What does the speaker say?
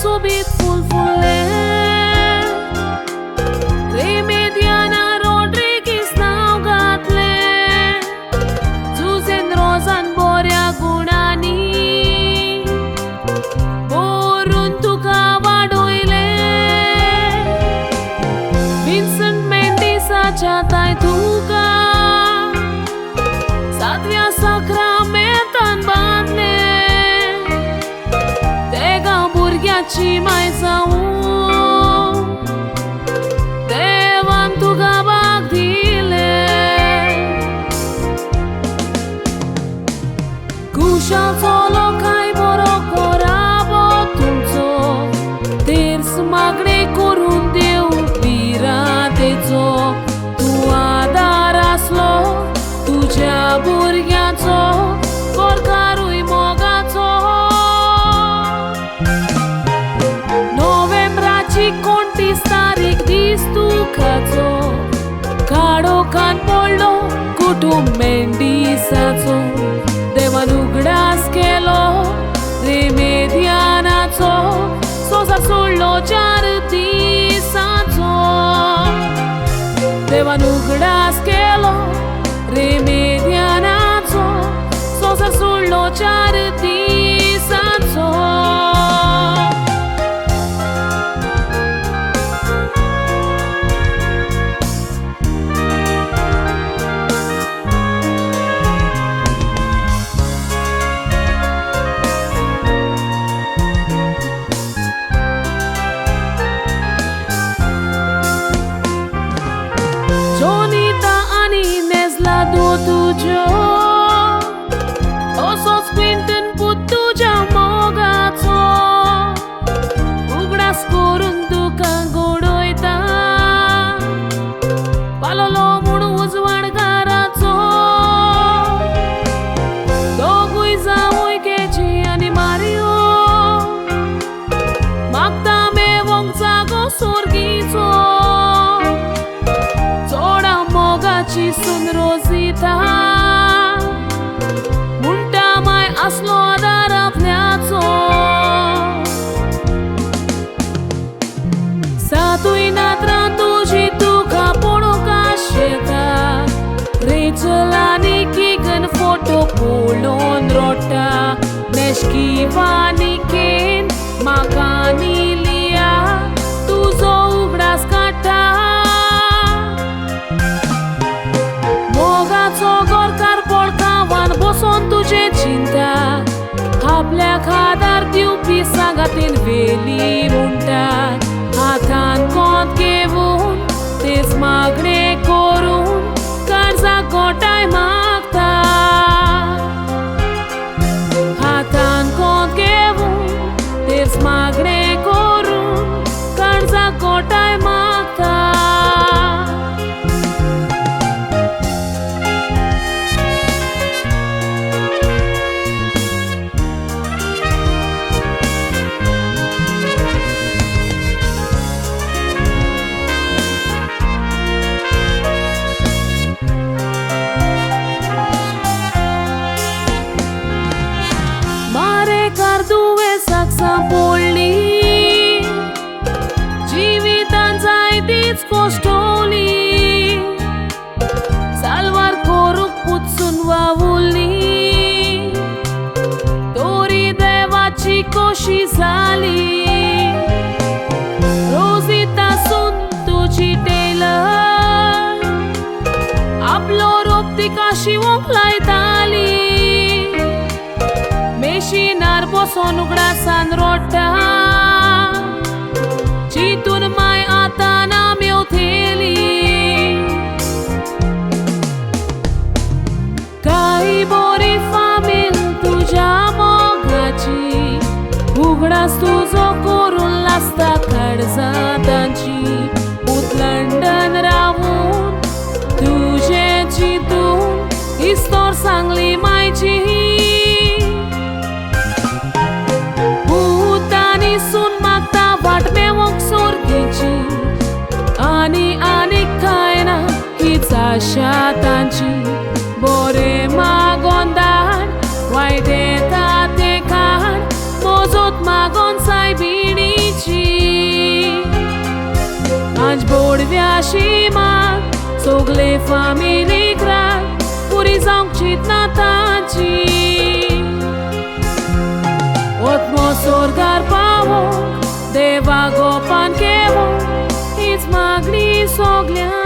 Subit fulfule Remediana Rodriguez naugatle Susan Rozan Boria Gunani Boruntuka Vadoile Vincent Mendes Chatai Tuka Satvia Sacramentan Bandle Ci mai zaun Devan tu gabak dile Kusha solo kai boro korabo tunzo Ters magre korun deu pira dezo Tu adaraslo Tuja burgyaco Korkarui mogaco कोणतीस तारीख दिसतू खाचो काडो कान पडलो कुटुंब मेंडिसाचो देवान उगडास केलो रेमेदियानाचो सोसार सोडलो 4 दिसाचो देवान उगडास केलो रेमेदियानाचो सोसार सोडलो 4 दिसाचो Jonita ani nezla do tujo Oso sprinten put tuja mogaco Ugdas korun tuka godoita Palolo munu uzwad garaco Dogui zawoi kechi ani Mario Magta me wongca go sorgico Ci sun rozita Munta mai aslo darapneaco Satui natra tuji tu kapono kasheta Rechalani kigan photo polon rota Neshki vani ken makani liya Tuzo ugdas kata Gorkar polkawan boson तुझे चिंता आपल्या खादार दिवपी सांगातीन वेली म्हणटा हातान कोंत घेवन तेच मागणे करून कर्जा गोटाय मागता हातान कोंत घेवन तेच मागणे करून कर्जा गोटाय मागता Polni जीवितान जायतीच कोस्टोली सालवार कोरूक पुत्सून वावुल्ली तोरी देवाची कोशी जाली रोजिता सून तुजी टेलर आपलो रोप तिका शिवोंक लायताली मेशिनार बसोन उगडासान रोडटा चिंतून माय आतां नामेवथेली काही बोरी फामील तुज्या मोगाची उगडास तुजो करून लासता काळजांची उत लंडन रावून तुजे चिंतून इस्तोर सांगली मायची आशा तांची बरे मागोंदार वायट येता ते काळ मोजोत मागोन सायबिणीची आज बोडव्याशी माग सोगले फामिलीक राग पुरी जावंक चिंतना तांची ओत्मो सोरगार पावो देवा गोपान केवो हीच मागणी सोगल्या